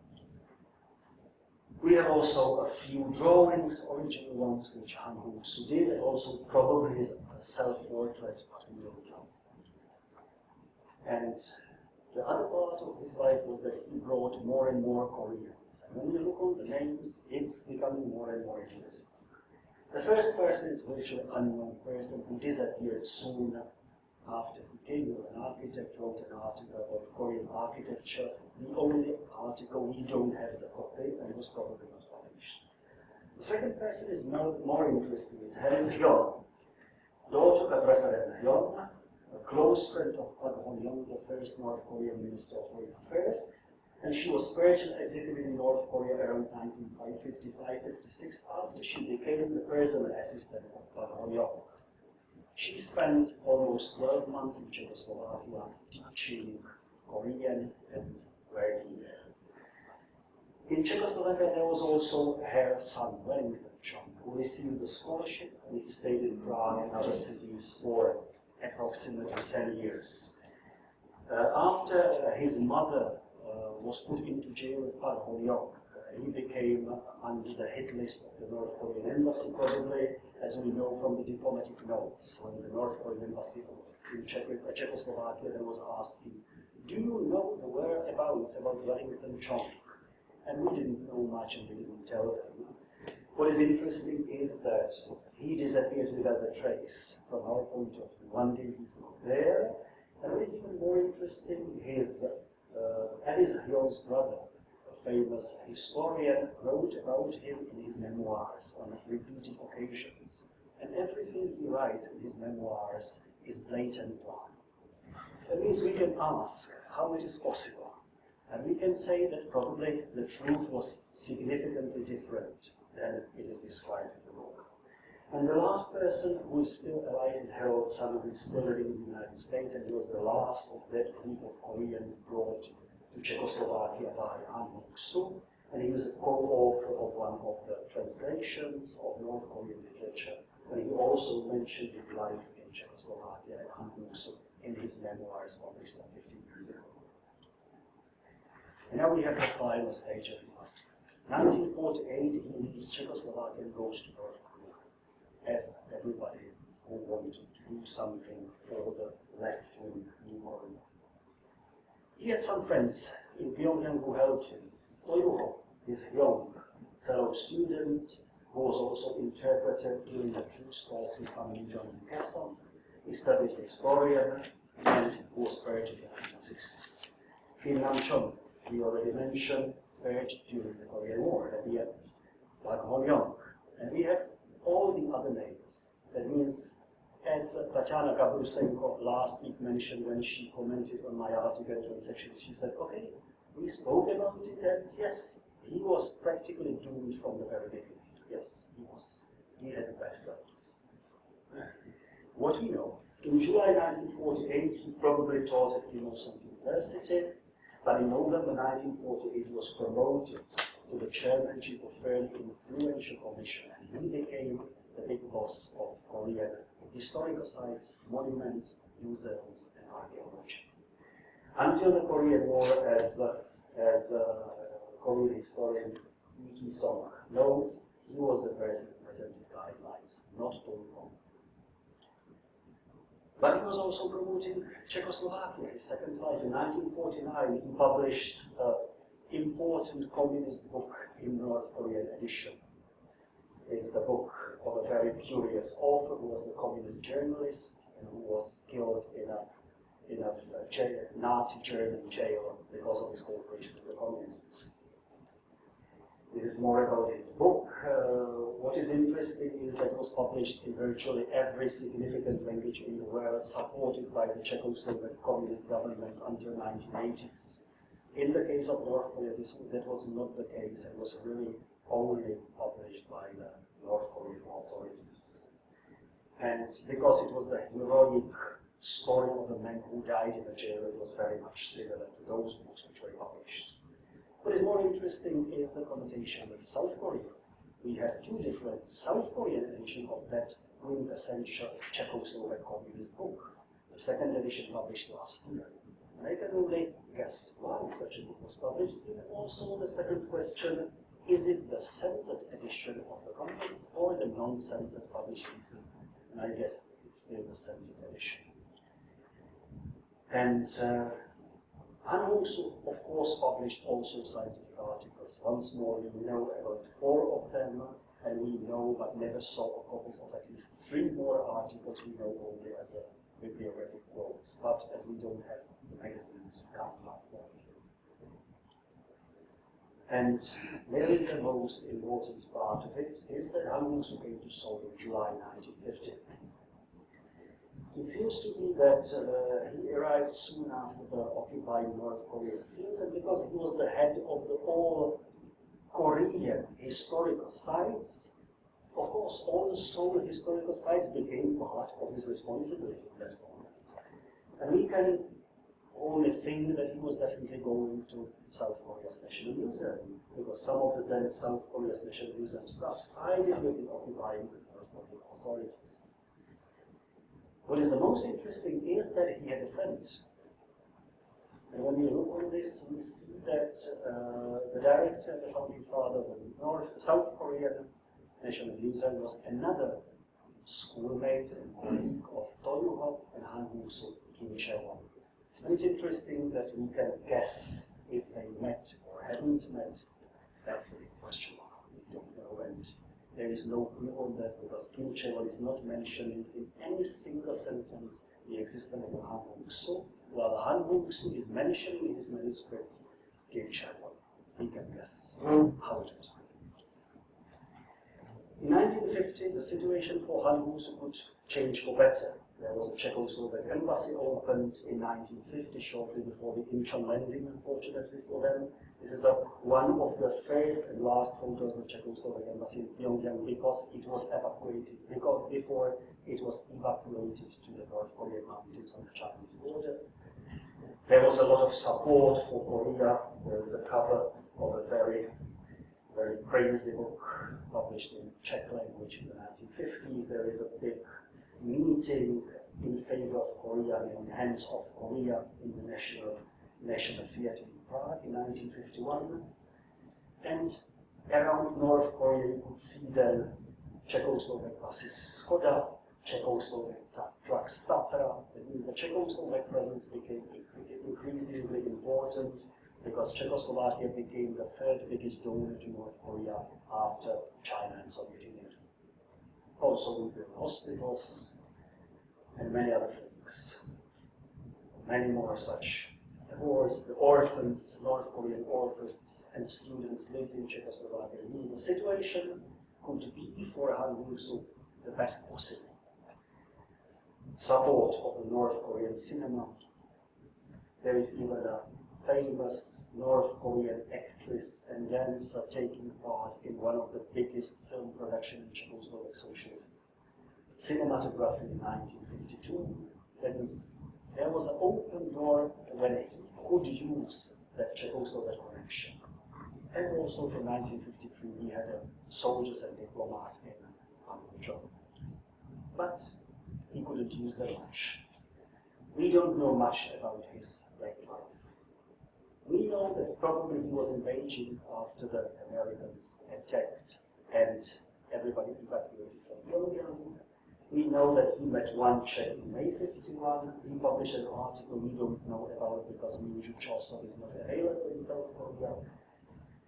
We have also a few drawings, original ones, which Han Hŭng-su did, and also probably his self-portrait, but we don't know. And the other part of his life was that he brought more and more Koreans. And when you look on the names, it's becoming more and more interesting. The first person is a virtually unknown person who disappeared soon after he came with an architect, wrote an article about Korean architecture. The only article we don't have the copy, and it was probably not published. The second person is more interesting. It's Han Hŭng, daughter of Reverend Hyun, a close friend of Han Hŭng, the first North Korean Minister of Foreign Affairs, and she was spiritual executive in North Korea around 1955-56 after she became the personal assistant of Han Hŭng. She spent almost 12 months in Czechoslovakia teaching Korean and working there. In Czechoslovakia there was also her son, Wellington Chong, who received a scholarship and he stayed in Prague and other cities for approximately 10 years. After his mother was put into jail at Han Hŭng, he became under the hit list of the North Korean embassy, probably, as we know from the diplomatic notes, when the North Korean embassy in Czechoslovakia was asking, do you know the whereabouts about Wellington Chong? And we didn't know much and we didn't tell them. What is interesting is that he disappeared without a trace from our point of view. One day he's not there, and what is even more interesting is Alice Hyun's brother, famous historian, wrote about him in his memoirs on repeated occasions. And everything he writes in his memoirs is blatant lie. That means we can ask how it is possible. And we can say that probably the truth was significantly different than it is described in the book. And the last person who is still alive is Harold Son, who is still living in the United States, and he was the last of that group of Koreans brought to Czechoslovakia by Han Hŭng-su, and he was a co-author of one of the translations of North Korean literature, and he also mentioned his life in Czechoslovakia and Han Hŭng-su in his memoirs published 15 years ago. And now we have the final stage of his life. 1948, he leaves Czechoslovakia and goes to North Korea, as everybody who wanted to do something for the left-wing New Korea. He had some friends in Pyongyang who helped him. Toyuho, his young fellow student, who was also interpreter during the truce talks in family John and Keston, he studied historian and who was buried in the 1960s. Kim Nam-chon, we already mentioned, buried during the Korean War at the end, like Han Hŭng. And we have all the other names. That means, as Tatiana Gabrusenko last week mentioned when she commented on my article transaction, she said, okay, we spoke about it, and yes, he was practically doomed from the very beginning. Yes, he was. He had a bad friend. What we know, in July 1948, he probably taught at Innocent University, but in November 1948, he was promoted to the chairmanship of a fairly influential commission, and he became the big boss of Korean historical sites, monuments, museums, and archaeology. Until the Korean War, as Korean historian Lee Ki-song knows, he was the person who presented guidelines, not Tolkien. But he was also promoting Czechoslovakia, his second life. In 1949, he published an important communist book in North Korean edition. It's the book of a very curious author who was a communist journalist and who was killed in a Nazi German jail because of his cooperation with the communists. This is more about his book. What is interesting is that it was published in virtually every significant language in the world, supported by the Czechoslovak communist government until 1980s. In the case of North Korea, that was not the case. It was really only published by the North Korean authorities. And because it was the heroic story of a man who died in a jail, it was very much similar to those books which were published. What is more interesting is the connotation with South Korea. We have two different South Korean editions of that quintessential Czechoslovak communist book. The second edition published last year. And I can only guess why such a book was published. And also the second question, is it the censored edition of the communist or the non-censored publication? And I guess it's still the censored edition. And Han Hŭng-su, of course, published also scientific articles. Once more, we know about 4 of them, and we know but never saw copies of at least 3 more articles we know only as a bibliographic quotes. But as we don't have the magazines, we can't find them. And maybe the most important part of it is that Han Hŭng-su came to Seoul in July 1950. It seems to be that he arrived soon after the occupied North Korean field, and because he was the head of the all Korean historical sites, of course, all the Seoul historical sites became part of his responsibility at that moment. And we can only think that he was definitely going to South Korea's National Museum, because some of the then South Korea's National Museum stuff sided with the occupying North Korean authorities. What is the most interesting is that he had a friend. And when we look on this, we see that the director, the founding father of the South Korean National Museum was another schoolmate and colleague of Toyuho and Han Hŭng-su, Kim Chae-won. And it's interesting that we can guess if they met or hadn't met. That's a big question mark. We don't know. And there is no clue on that because Kim Chae-won is not mentioned in any single sentence the existence of Han Hŭng-su, while Han Hŭng-su is mentioned in his manuscript Kim Chae-won. We can guess how it was. In 1950, the situation for Han Hŭng-su could change for better. There was a Czechoslovak embassy opened in 1950, shortly before the Incheon landing, unfortunately for them. This is one of the first and last photos of the Czechoslovak embassy in Pyongyang because it was evacuated, because before it was evacuated to the North Korean mountains on the Chinese border. There was a lot of support for Korea. There is a cover of a very crazy book published in Czech language in the 1950s. There is a big meeting in favor of Korea and hence of Korea in the National Theatre in Prague in 1951. And around North Korea you could see the Czechoslovak buses Skoda, Czechoslovak trucks Tatra. The Czechoslovak presence became increasingly important because Czechoslovakia became the 3rd biggest donor to North Korea after China and Soviet Union. Also, we built hospitals and many other things. Many more such. The orphans, North Korean orphans and students lived in Czechoslovakia. The situation could be for Han Hŭng-su the best possible. Support of the North Korean cinema. There is even a famous North Korean actress and dancer taking part in one of the biggest film productions in Czechoslovak socialism. Cinematography in 1952. There was an open door when he could use that Czechoslovak connection. And also from 1953 we had soldiers and diplomats in Hangzhou. But he couldn't use them much. We don't know much about his late life. We know that probably he was in Beijing after the Americans attacked and everybody evacuated from Pyongyang. We know that he met one Czech in May 51. He published an article we don't know about because Miuju Chosov is not available in South Korea.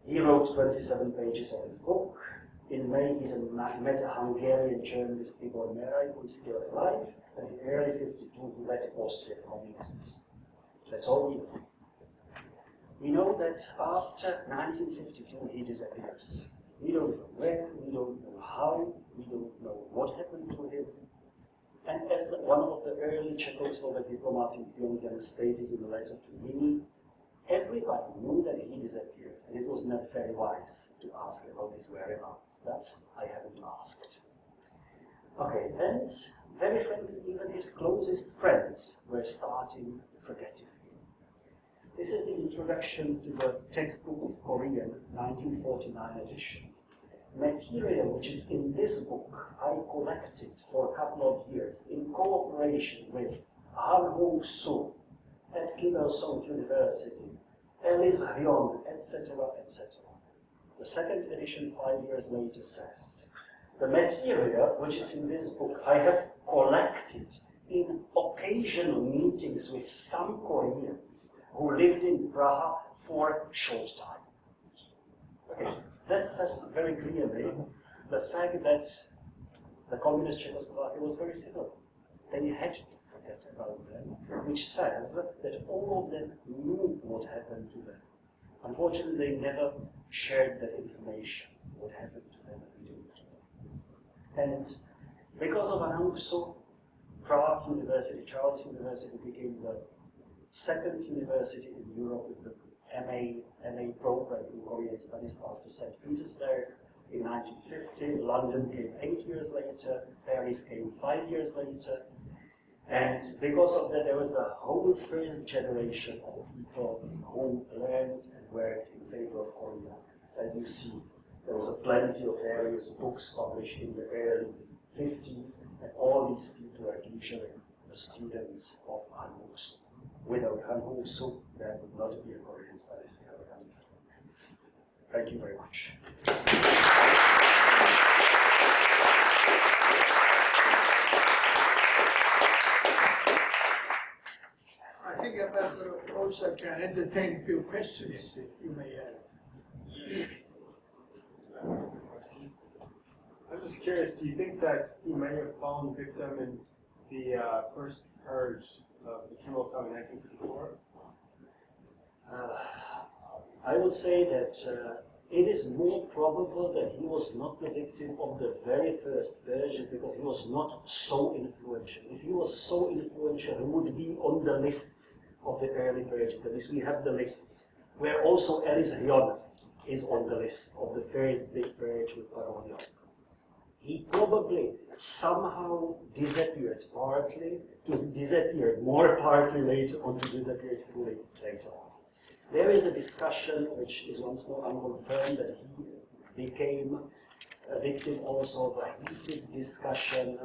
He wrote 27 pages of his book. In May he met a Hungarian journalist, Tibor Meray, who is still alive, and in early 52 he led Austrian communists. That's all we know. We know that after 1952 he disappears. We don't know where, we don't know how, we don't know what happened to him. And as one of the early Czechoslovak diplomats in Pyongyang stated in a letter to me, everybody knew that he disappeared, and it was not very wise to ask about his whereabouts. That I haven't asked. Okay, and very frankly, even his closest friends were starting to forget him. This is the introduction to the textbook of Korean, 1949 edition. Material which is in this book, I collected for a couple of years in cooperation with Han Hŭng-su at Kim Il-sung University, Ellis Hyon, etc., etc. The second edition, 5 years later, says, the material which is in this book I have collected in occasional meetings with some Koreans who lived in Praha for a short time. Okay. That says very clearly the fact that the communist Czechoslovakia was very civil. They had to forget about them, which says that all of them knew what happened to them. Unfortunately, they never shared that information, what happened to them and did to them. And because of Han Hŭng-su, Prague University, Charles University became the second university in Europe with the MA program in Korean studies after St. Petersburg in 1950. London came 8 years later, Paris came 5 years later. And because of that, there was a whole first generation of people who learned and worked in favor of Korea. As you see, there was plenty of various books published in the early 50s, and all these people were usually the students of Han Hŭng-su. Without Han Hŭng-su, there would not be a Korean studies in our country. Thank you very much. I think Ambassador Olša can entertain a few questions if you may have. I'm just curious, do you think that he may have fallen victim in the first purge of the Kim Il-sung in 1954? I would say that it is more probable that he was not the victim of the very first version because he was not so influential. If he was so influential, he would be on the list of the early version. That is, we have the lists where also Ellis Hyon is on the list of the first big purge with Paronion. He probably somehow disappeared partly, to disappear more partly later on, to disappear fully later on. There is a discussion which is once more unconfirmed that he became a victim also of a heated discussion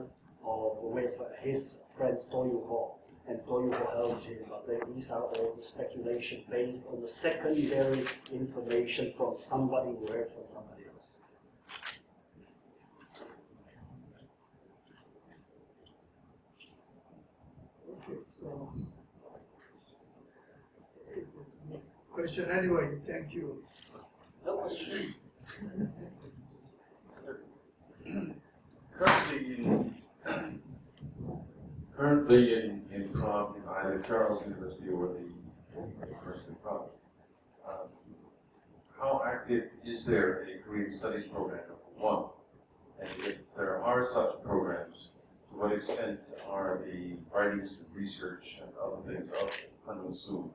with his friend Toyuho, and Toyuho helped him, but these are all the speculation based on the secondary information from somebody who heard from somebody else. Okay, so question anyway, thank you. No question. Currently in Prague, in either Charles University or the University of Prague, how active is there a Korean studies program, one? And if there are such programs, to what extent are the writings and research and other things of Han Hŭng-su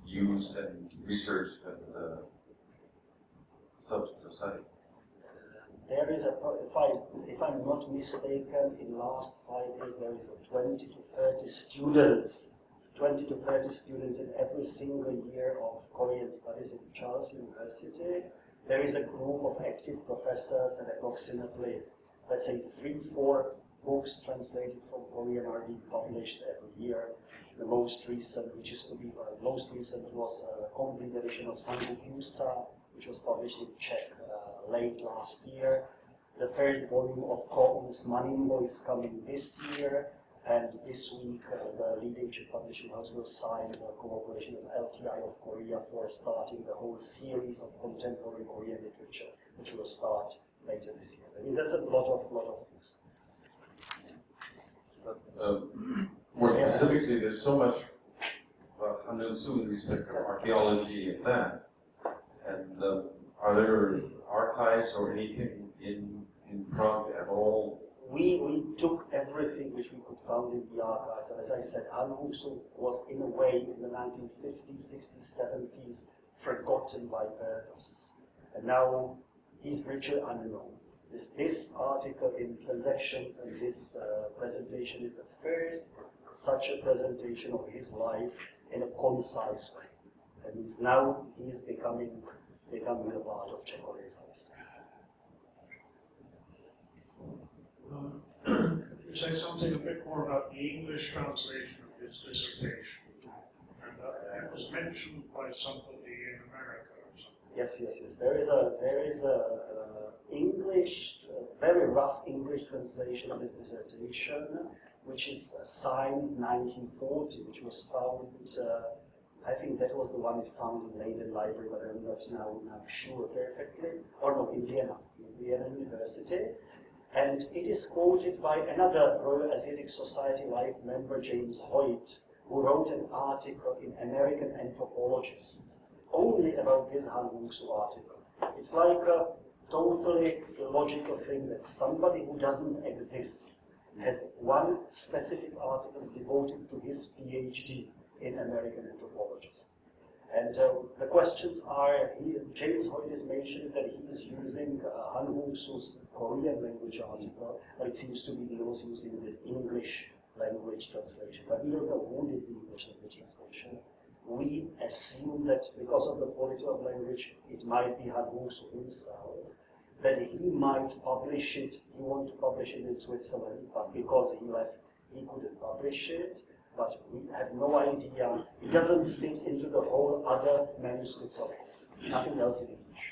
used and researched and subject of study? There is if I'm not mistaken, in the last 5 years there is 20 to 30 students in every single year of Korean studies in Charles University. There is a group of active professors and approximately, let's say, 3-4 books translated from Korean are being published every year. The most recent, was a complete edition of Han Hŭng-su, which was published in Czech late last year. The first volume of Koun's Manimbo is coming this year, and this week the leading Czech publishing house will sign a cooperation with LTI of Korea for starting the whole series of contemporary Korean literature, which will start later this year. I mean, that's a lot of things. More specifically, there's so much about Han Hŭng-su in respect of archaeology and that. And are there archives or anything in Prague at all? We took everything which we could find in the archives. And as I said, Han Hŭng-su was in a way in the 1950s, 60s, 70s forgotten by purpose. And now he's virtually unknown. This article in Transactions and this presentation is the first such a presentation of his life in a concise way. That means now he is becoming a part of Czech Korean life. You say something a bit more about the English translation of his dissertation. And that was mentioned by somebody in America or something. Yes. There is a English, very rough English translation of his dissertation, which is signed 1940, which was found. I think that was the one it found in Leiden Library, but I'm not now sure perfectly. Or no, in Vienna University. And it is quoted by another Royal Athletic Society Life member, James Hoyt, who wrote an article in American Anthropologist only about this Han Hŭng-su article. It's like a totally illogical thing that somebody who doesn't exist has one specific article devoted to his PhD in American Anthropologist. And the questions are, James Hoyt is mentioning that he is using Han Hŭng-su's Korean language article, but it seems to be he was using the English language translation. But we don't know who did the English language translation. We assume that because of the quality of language, it might be Han Hŭng-su himself, that he might publish it, he wanted to publish it in Switzerland, but because he left, he couldn't publish it. But we have no idea. It doesn't fit into the whole other manuscripts of his. Nothing else in English.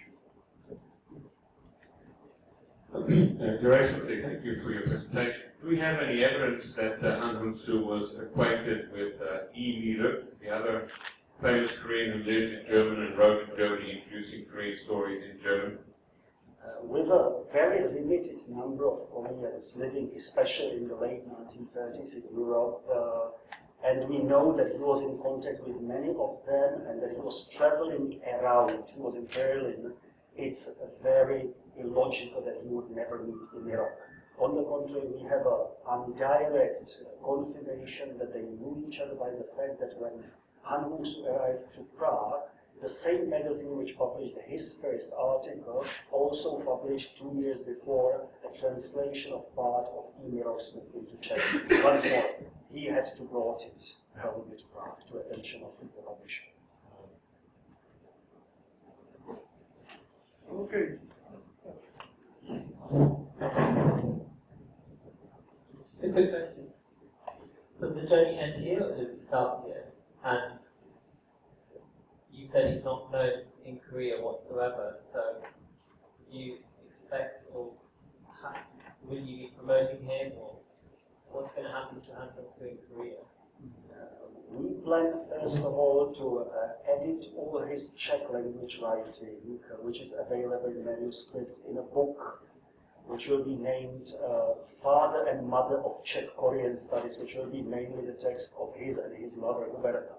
Your Excellency, thank you for your presentation. Do we have any evidence that Han Hŭng-su was acquainted with E. Lieder, the other famous Korean who lived in German and wrote in Germany, introducing Korean stories in German? With a very limited number of Koreans living, especially in the late 1930s in Europe, and we know that he was in contact with many of them and that he was traveling around. He was in Berlin. It's very illogical that he would never meet in Europe. On the contrary, we have an indirect confirmation that they knew each other by the fact that when Han Hŭng-su arrived to Prague, the same magazine which published his first article also published 2 years before a translation of part of E. Smith into Czech. Once more, he had to brought it probably to Prague to attention of the publisher. Okay. A quick question. Does the journey end here or does it start here? And you said he's not known in Korea whatsoever, so do you expect or will you be promoting him or what's going to happen to Han Hŭng-su in Korea? We plan, first of all, to edit all his Czech language writing, which is available in manuscript in a book which will be named Father and Mother of Czech Korean Studies, which will be mainly the text of his and his mother, Huberta.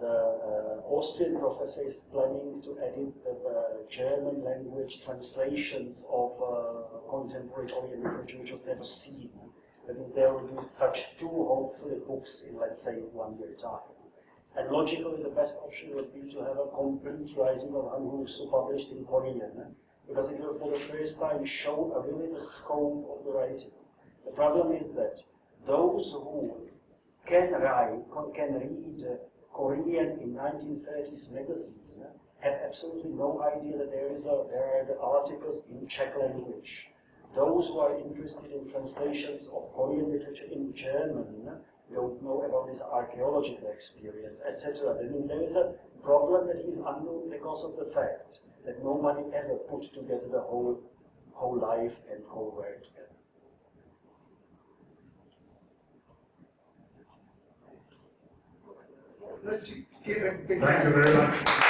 The Austrian professor is planning to edit the German language translations of contemporary Korean literature, which was never seen. I mean, there will be such 2, hopefully, books in, let's say, 1 year time. And logically, the best option would be to have a complete writing of Han Hŭng-su published in Korean, because it will, for the first time, show really the scope of the writing. The problem is that those who can read Korean in 1930s magazine have absolutely no idea that there are the articles in Czech language. Those who are interested in translations of Korean literature in German don't know about his archaeological experience, etc. I mean, there is a problem that is unknown because of the fact that nobody ever put together the whole life and whole work together. Let's give a big Thank you very much.